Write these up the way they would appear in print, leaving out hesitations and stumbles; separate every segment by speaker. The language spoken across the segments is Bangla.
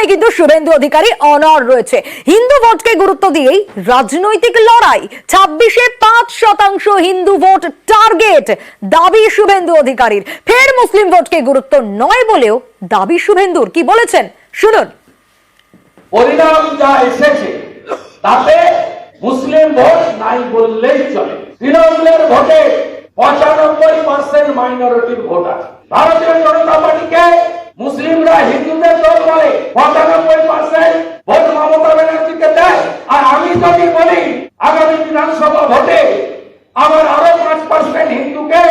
Speaker 1: কিন্তু শুভেন্দু অধিকারী অনড় রয়েছে। হিন্দু ভোটকে গুরুত্ব দিয়েই রাজনৈতিক লড়াই, 26-এ 5% হিন্দু ভোট টার্গেট দাবি শুভেন্দু অধিকারীর। ফের মুসলিম ভোটকে গুরুত্ব নয় বলেও দাবি শুভেন্দুর। কি বলেছেন শুনুন।
Speaker 2: পরিণাম যা এসেছে তাতে মুসলিম ভোট নাই বললেই চলে। তৃণমূলের ভোটে 95% মাইনরিটির ভোট আছে। ভারতীয় জনতা পার্টিকে মুসলিমরা হিন্দুদের দল বলে, 95% ভোট মমতা ব্যানার্জিকে দেয়। আর আমি যদি বলি আগামী বিধানসভা ভোটে আমার আরো 5% হিন্দুকে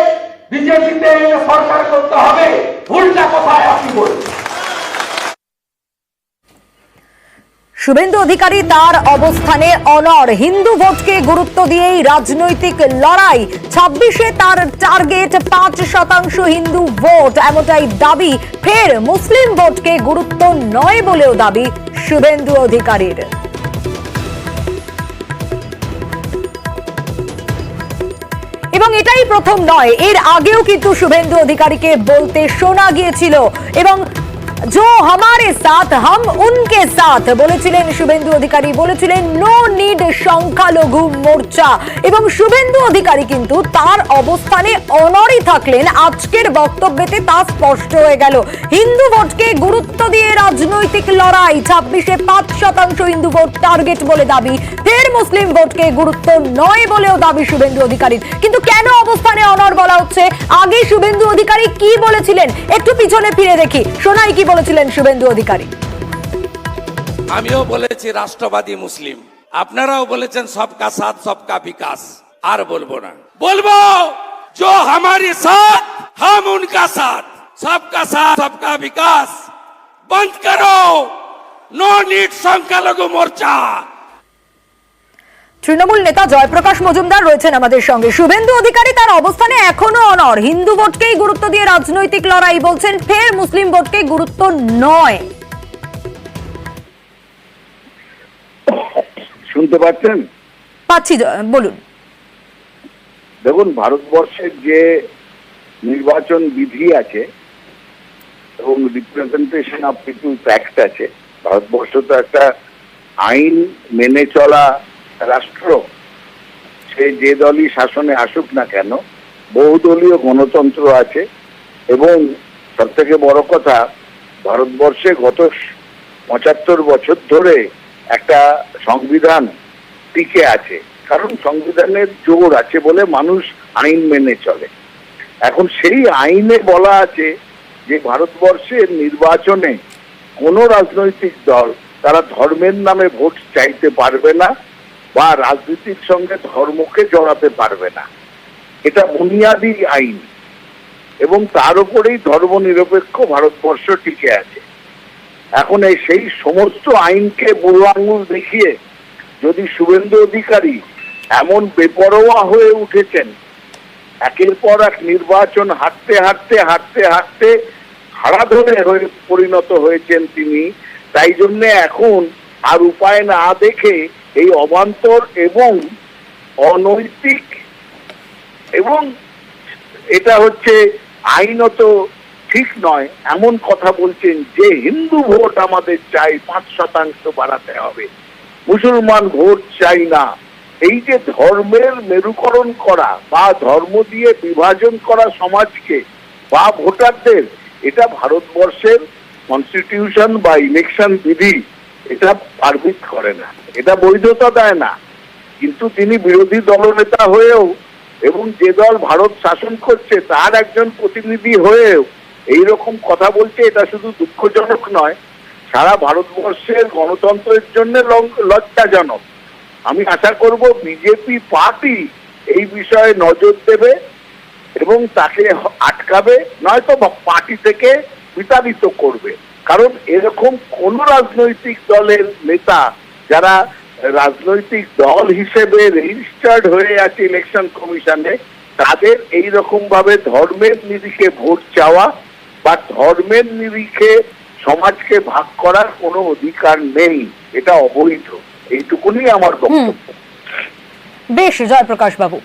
Speaker 2: বিজেপিতে সরকার করতে হবে, ভুলটা কোথায় আপনি বলুন।
Speaker 1: শুভেন্দু অধিকারী তার অবস্থানে অনড়। হিন্দু ভোটকে গুরুত্ব দিয়েই রাজনৈতিক লড়াই, 26-এ তার টার্গেট 5% হিন্দু ভোট, এমনটাই দাবি। ফের মুসলিম ভোটকে গুরুত্ব নয় বলেও দাবি শুভেন্দু অধিকারীর। এবং এটাই প্রথম নয়, এর আগেও কিন্তু শুভেন্দু অধিকারীকে বলতে শোনা গিয়েছিল। এবং जो हमारे साथ हम उनके साथ বলেছিলেন শুভেন্দু অধিকারী, বলেছিলেন নো নিড সংখ্যালঘু মোর্চা। এবং শুভেন্দু অধিকারী কিন্তু তার অবস্থানে অনড়ই থাকলেন। আজকের বক্তব্যেতে তা স্পষ্ট হয়ে গেল। হিন্দু ভোটকে গুরুত্ব দিয়ে রাজনৈতিক লড়াই, 26-এ 5% হিন্দু ভোট টার্গেট বলে দাবি। ফের মুসলিম ভোটকে গুরুত্ব নয় বলেও দাবি শুভেন্দু অধিকারীর। কিন্তু কেন অবস্থানে অনড় বলা হচ্ছে? আগে শুভেন্দু অধিকারী কি বলেছিলেন একটু পিছনে ফিরে দেখি, শোনাই কি বলেছিলেন শুভেন্দু অধিকারী।
Speaker 3: আমিও বলেছি রাষ্ট্রবাদী মুসলিম, আপনারাও বলেছেন সবকা সাথ সবকা বিকাশ। আর বলবো না, বলবো जो हमारे साथ हम उनका साथ, सबका साथ सबका विकास बंद करो, नो नीड সংখ্যালঘু মোর্চা।
Speaker 1: তৃণমূল নেতা জয়প্রকাশ মজুমদার রয়েছেন আমাদের সঙ্গে। শুভেন্দু অধিকারী তার অবস্থানে এখনো অনড়। হিন্দু ভোটকেই গুরুত্ব দিয়ে রাজনৈতিক লড়াই, বলছেন ফের মুসলিম ভোটকে গুরুত্ব নয়।
Speaker 4: শুনতে পাচ্ছেন?
Speaker 1: পাচ্ছি, বলুন।
Speaker 4: দেখুন, ভারতবর্ষের যে নির্বাচন বিধি আছে এবং রিপ্রেজেন্টেশন অফ পিপুলস অ্যাক্ট আছে, ভারতবর্ষ তো একটা আইন মেনে চলা রাষ্ট্র। সে যে দলই শাসনে আসুক না কেন, বহুদলীয় গণতন্ত্র আছে। এবং সব থেকে বড় কথা, ভারতবর্ষে গত 75 বছর ধরে একটা সংবিধান টিকে আছে, কারণ সংবিধানের জোর আছে বলে মানুষ আইন মেনে চলে। এখন সেই আইনে বলা আছে যে ভারতবর্ষের নির্বাচনে কোনো রাজনৈতিক দল তারা ধর্মের নামে ভোট চাইতে পারবে না বা রাজনীতির সঙ্গে ধর্মকে জড়াতে পারবে না। এটা বুনিয়াদী আইন এবং তার উপরেই ধর্মনিরপেক্ষ ভারতবর্ষ টিকে আছে। এখন সেই সমস্ত আইনকে বুড়ো আঙুল দেখিয়ে যদি শুভেন্দু অধিকারী এমন বেপরোয়া হয়ে উঠেছেন, একের পর এক নির্বাচন হাঁটতে হাঁটতে হাঁটতে হাঁটতে হারাধরে হয়ে পরিণত হয়েছেন তিনি, তাই জন্য এখন আর উপায় না দেখে এই অবান্তর এবং অনৈতিক এবং এটা হচ্ছে আইনত ঠিক নয় এমন কথা বলছেন যে হিন্দু ভোট আমাদের চাই, 5% বাড়াতে হবে, মুসলমান ভোট চাই না। এই যে ধর্মের মেরুকরণ করা বা ধর্ম দিয়ে বিভাজন করা সমাজকে বা ভোটারদের, এটা ভারতবর্ষের কনস্টিটিউশন বা ইলেকশন বিধি এটা পারমিট করে না, এটা বৈধতা দেয় না। কিন্তু তিনি বিরোধী দলনেতা হয়েও এবং যে দল ভারত শাসন করছে তার একজন প্রতিনিধি হয়েও এইরকম কথা বলছে, এটা শুধু দুঃখজনক নয়, সারা ভারতবর্ষের গণতন্ত্রের জন্য লজ্জাজনক। আমি আশা করব বিজেপি পার্টি এই বিষয়ে নজর দেবে এবং তাকে আটকাবে, নয়তো পার্টি থেকে বিতাড়িত করবে। কারণ এরকম কোন রাজনৈতিক দলের নেতা যারা রাজনৈতিক দল হিসেবে রেজিস্টার্ড হয়ে আছে ইলেকশন কমিশনে, তাদের এই রকম ভাবে ধর্মের নিরিখে ভোট চাওয়া বা ধর্মের নিরিখে সমাজকে ভাগ করার কোনো অধিকার নেই, এটা অবৈধ। এইটুকুনি আমার বক্তব্য।
Speaker 1: বেশ, জয়প্রকাশ বাবু।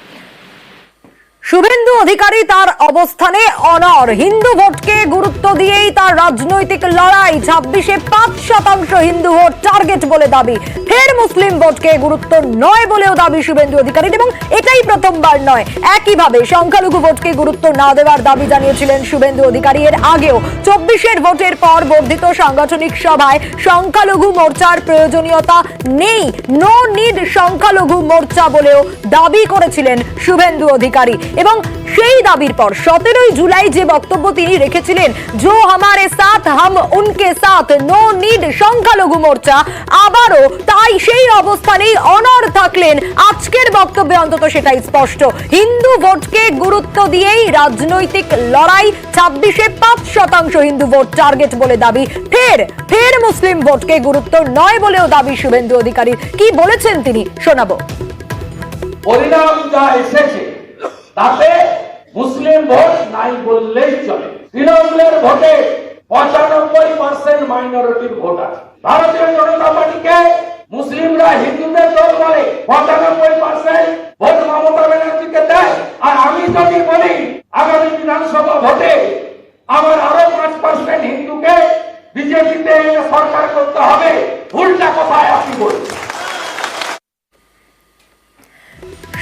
Speaker 1: শুভেন্দু অধিকারী তার অবস্থানে অনড়। হিন্দু ভোটকে গুরুত্ব দিয়েই তার রাজনৈতিক লড়াই। 26-এ 5% হিন্দু ভোট টার্গেট বলে দাবি। ফের মুসলিম ভোটকে গুরুত্ব নয় বলেও দাবি শুভেন্দু অধিকারীর, এবং এটাই প্রথমবার নয়। একইভাবে সংখ্যালঘু ভোটকে গুরুত্ব না দেওয়ার দাবি জানিয়েছিলেন শুভেন্দু অধিকারী এর আগেও। 24-এর ভোটের পর বর্ধিত সাংগঠনিক সভায় সংখ্যালঘু মোর্চার প্রয়োজনীয়তা নেই, নো নিড সংখ্যালঘু মোর্চা বলেও দাবি করেছিলেন শুভেন্দু অধিকারী। এবং সেই দাবির পর 17 জুলাই যে বক্তব্য তিনি রেখেছিলেন, জো হামারে সাথ হাম উনকে সাথ, নো নিড সংখ্যালঘু মোর্চা, আবারও তাই সেই অবস্থানেই অনড় থাকলেন। আজকের বক্তব্যে অন্তত সেটাই স্পষ্ট। হিন্দু ভোটকে গুরুত্ব দিয়েই রাজনৈতিক লড়াই। 26-এ 5% হিন্দু ভোট টার্গেট বলে দাবি। ফের মুসলিম ভোটকে গুরুত্ব নয় বলেও দাবি শুভেন্দু অধিকারীর। কি বলেছেন তিনি শোনাবো।
Speaker 2: পরিণাম যা এসেছে তাতে মুসলিম ভোট নাই বললেই চলে। তৃণমূলের ভোটে 95% মাইনরিটির ভোট আছে। ভারতীয় জনতা পার্টিকে মুসলিমরা হিন্দুদের দল বলে, 95% ভোট মমতা ব্যানার্জিকে দেয়। আর আমি যদি বলি আগামী বিধানসভা ভোটে আমার আরো 5% হিন্দুকে বিজেপিতে এনে সরকার করতে হবে, ভুলটা কোথায় আপনি বলুন।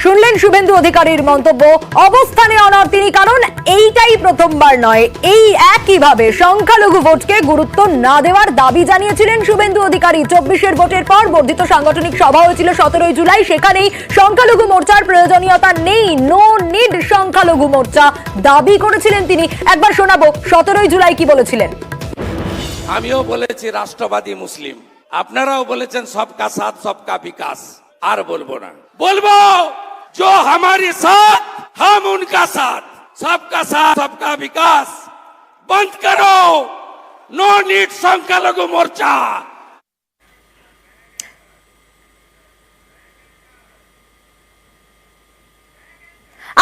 Speaker 1: শুনলেন শুভেন্দু অধিকারীর মন্তব্য। অবস্থানে অনড় তিনি, কারণ এইটাই প্রথমবার নয়। এই একইভাবে সংখ্যালঘু ভোটকে গুরুত্ব না দেওয়ার দাবি জানিয়েছিলেন শুভেন্দু অধিকারী। 24-এর ভোটের পর বর্ধিত সাংগঠনিক সভা হয়েছিল 17 জুলাই। সেখানেই সংখ্যালঘু মোর্চার প্রয়োজনীয়তা নেই, নো নিড সংখ্যালঘু মোর্চা দাবি করেছিলেন তিনি। একবার শোনাবো 17 জুলাই কি বলেছিলেন।
Speaker 3: আমিও বলেছি রাষ্ট্রবাদী মুসলিম, আপনারাও বলেছেন সবকা সাথ সবকা বিকাশ। আর বলবো না, বলবো जो हमारे साथ हम उनका साथ, सबका साथ सबका विकास। बंद करो नो नीड संख्यालघु मोर्चा।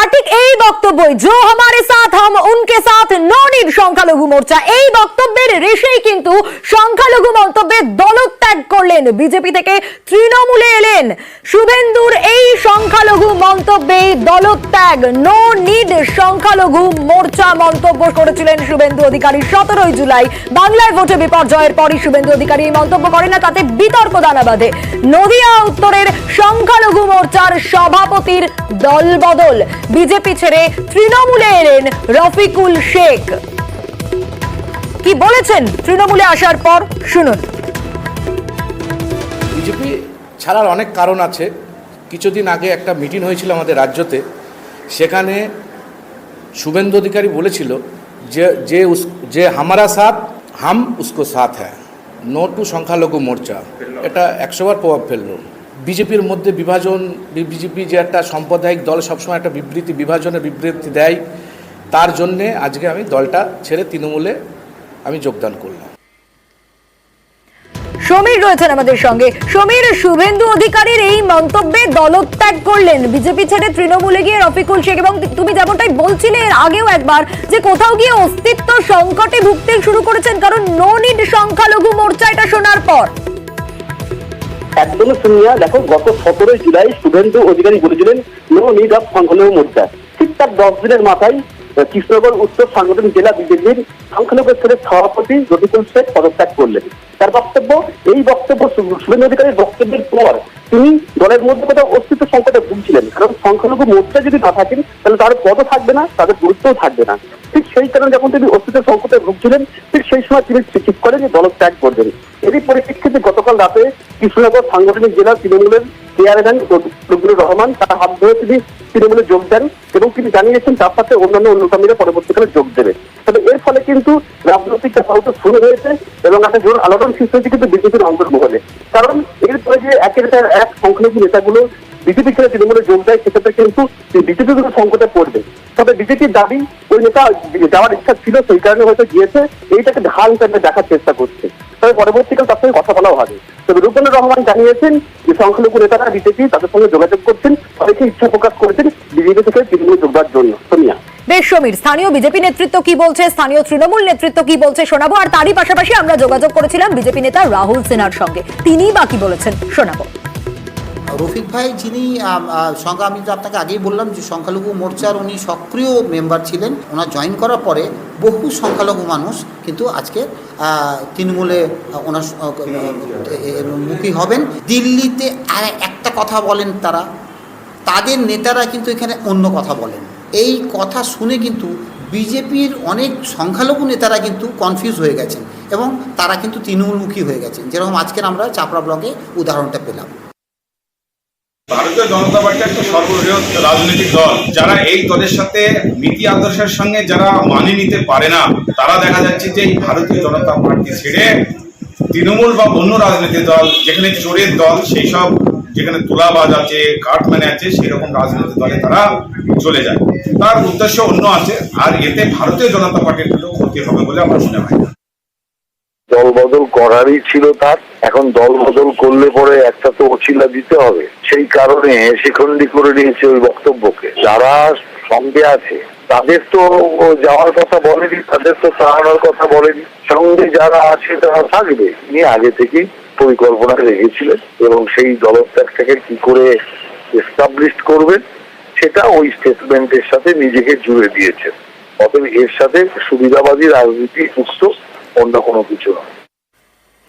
Speaker 1: আর ঠিক এই বক্তব্যই জো হামারে সাথ হাম উনকে সাথ, নো নিড সংখ্যালঘু মোর্চা, এই বক্তব্যের রেশেই কিন্তু সংখ্যালঘু মন্তব্যে দলত্যাগ করলেন। বিজেপি থেকে তৃণমূলে এলেন। শুভেন্দুর এই সংখ্যালঘু মন্তব্যে দলত্যাগ, নো নিড সংখ্যালঘু মোর্চা মন্তব্য করেছিলেন শুভেন্দু অধিকারী 17 জুলাই। বাংলায় ভোটে বিপর্যয়ের পরই শুভেন্দু অধিকারী এই মন্তব্য করেন, না তাতে বিতর্ক দানা বাঁধে। নদিয়া উত্তরের সংখ্যালঘু মোর্চার সভাপতির দলবদল, বিজেপি ছেড়ে তৃণমূলে এলেন রফিকুল শেখ। কি বলেছেন তৃণমূলে আসার পর শুনুন।
Speaker 5: বিজেপি ছাড়ার অনেক কারণ আছে। কিছুদিন আগে একটা মিটিং হয়েছিল আমাদের রাজ্যতে, সেখানে শুভেন্দু অধিকারী বলেছিল যে হামারা সাথ হাম উসকো সাথ হ্যায়, নো টু সংখ্যালঘু মোর্চা। এটা 100 বার প্রভাব ফেললো। বিজেপির মধ্যে বিভাজন, বিজেপি যে একটা সাম্প্রদায়িক দল সবসময় একটা বিভাজনের বিবৃতি দেয়, তার জন্যে আজকে আমি দলটা ছেড়ে তৃণমূলে আমি যোগদান করলাম।
Speaker 1: সমীর রয়েছেন আমাদের সঙ্গে। সমীর, শুভেন্দু অধিকারীর এই মন্তব্যে দলত্যাগ করলেন, বিজেপি ছেড়ে তৃণমূলে গিয়ে রফিকুল শেখ, এবং তুমি যেমনটাই বলছিলে এর আগেও একবার যে কোথাও গিয়ে অস্তিত্ব সংকটে ভুগতে শুরু করেছেন, কারণ নো নিড সংখ্যালঘু মোর্চা, এটা শোনার পর।
Speaker 6: একদমই শুনিয়া দেখো, গত 17 জুলাই শুভেন্দু অধিকারী বলেছিলেন নো নিড অফ সংখ্যালঘু মোর্চা। ঠিক তার 10 দিনের মাথায় কৃষ্ণনগর উত্তর সাংগঠনিক জেলা বিজেপির সংখ্যালঘু স্তরের সভাপতি রফিকুল শেখ পদত্যাগ করলেন। তার বক্তব্য, এই বক্তব্য শুভেন্দু অধিকারীর বক্তব্যের পর তিনি দলের মধ্যে কোথাও অস্তিত্ব সংকটে ভুগছিলেন, কারণ সংখ্যালঘু মোর্চা যদি না থাকেন তাহলে তার পদও থাকবে না, তাদের গুরুত্বও থাকবে না। ঠিক সেই কারণে যখন তিনি অস্তিত্ব সংকটে ভুগছিলেন, ঠিক সেই সময় তিনি ঠিক করেন যে দলত্যাগ করবেন। এরই পরিপ্রেক্ষিতে গতকাল রাতে কৃষ্ণনগর সাংগঠনিক জেলা তৃণমূলের চেয়ারম্যান ফজলুর রহমান তার হাত ধরে তিনি তৃণমূলে যোগ দেন, এবং তিনি জানিয়েছেন তার সাথে অন্যান্য অনুগামীরা পরবর্তীকালে যোগ দেবে। তবে এর ফলে কিন্তু রাজনৈতিক চাপাউত শুরু হয়েছে এবং একটা জোর আলোড়ন সৃষ্টি হয়েছে কিন্তু বিজেপির অন্তর্মহলে। কারণ এরপরে যে একের এক সংখ্যালঘু নেতাগুলো বিজেপি ছেড়ে তৃণমূলে যোগ দেয়, সেক্ষেত্রে কিন্তু বিজেপি কিন্তু সংকটে পড়বে। তবে বিজেপির দাবি ওই নেতা যাওয়ার ইচ্ছা ছিল, সেই কারণে হয়তো গিয়েছে, এইটাকে ঢাল হিসেবে দেখার চেষ্টা করছে। তবে পরবর্তীকালে তার সঙ্গে কথা বলাও হবে। তবে রূপেন্দ্র রহমান জানিয়েছেন যে সংখ্যালঘু নেতারা বিজেপি তাদের সঙ্গে যোগাযোগ করছেন, অনেকে ইচ্ছা প্রকাশ করেছেন বিজেপি থেকে তৃণমূলে যোগ দেওয়ার জন্য। সোনিয়া,
Speaker 1: বেশ সমীর, স্থানীয় বিজেপি নেতৃত্ব কি বলছে, স্থানীয় তৃণমূল নেতৃত্ব কি বলছে শোনাবো। আর তারই পাশাপাশি আমরা যোগাযোগ করেছিলাম বিজেপি নেতা রাহুল সিনহার সঙ্গে, তিনি বা কি বলেছেন শোনাবো।
Speaker 7: রফিক ভাই যিনি আমি তো আপনাকে আগেই বললাম যে সংখ্যালঘু মোর্চার উনি সক্রিয় মেম্বার ছিলেন। ওনার জয়েন করার পরে বহু সংখ্যালঘু মানুষ কিন্তু আজকে তৃণমূলে ওনার মুখী হবেন। দিল্লিতে একটা কথা বলেন তারা, তাদের নেতারা কিন্তু এখানে অন্য কথা বলেন। এই কথা শুনে কিন্তু বিজেপির অনেক সংখ্যালঘু নেতারা কিন্তু কনফিউজ হয়ে গেছেন এবং তারা কিন্তু তৃণমূলমুখী হয়ে গেছেন, যেরকম আজকের আমরা চাপড়া ব্লকে উদাহরণটা পেলাম।
Speaker 8: ভারতীয় জনতা পার্টি একটা সর্ববৃহৎ রাজনৈতিক দল, যারা এই দলের সাথে নীতি আদর্শের সঙ্গে যারা মানিয়ে নিতে পারে না, তারা দেখা যাচ্ছে যে এই ভারতীয় জনতা পার্টি ছেড়ে তৃণমূল বা অন্য রাজনৈতিক দল, যেখানে চোরের দল, সেই সব যেখানে তোলাবাজ আছে, কাঠম্যান আছে, সেই রকম রাজনৈতিক দলে তারা চলে যায়। তার উদ্দেশ্য অন্য আছে, আর এতে ভারতীয় জনতা পার্টির কোনো ক্ষতি হবে বলে আমার মনে হয় না।
Speaker 4: দল বদল করারই ছিল তার, এখন দল বদল করলে পরে একটা তো অছিলা দিতে হবে, সেই কারণে শিখণ্ডী করে নিয়েছে ওই বক্তব্যকে। যারা সঙ্গে আছে তাদের তো যাওয়ার কথা বলেনি, তাদের তো তাড়ানোর কথা বলেনি, সঙ্গে যারা আছে তারা থাকবে নিয়ে আগে থেকেই পরিকল্পনা রেখেছিলেন এবং সেই দলত্যাগটাকে কি করে এস্টাবলিশ করবেন সেটা ওই স্টেটমেন্টের সাথে নিজেকে জুড়ে দিয়েছেন। অতএব এর সাথে সুবিধাবাদী রাজনীতি যুক্ত, অন্য কোনো কিছু নয়।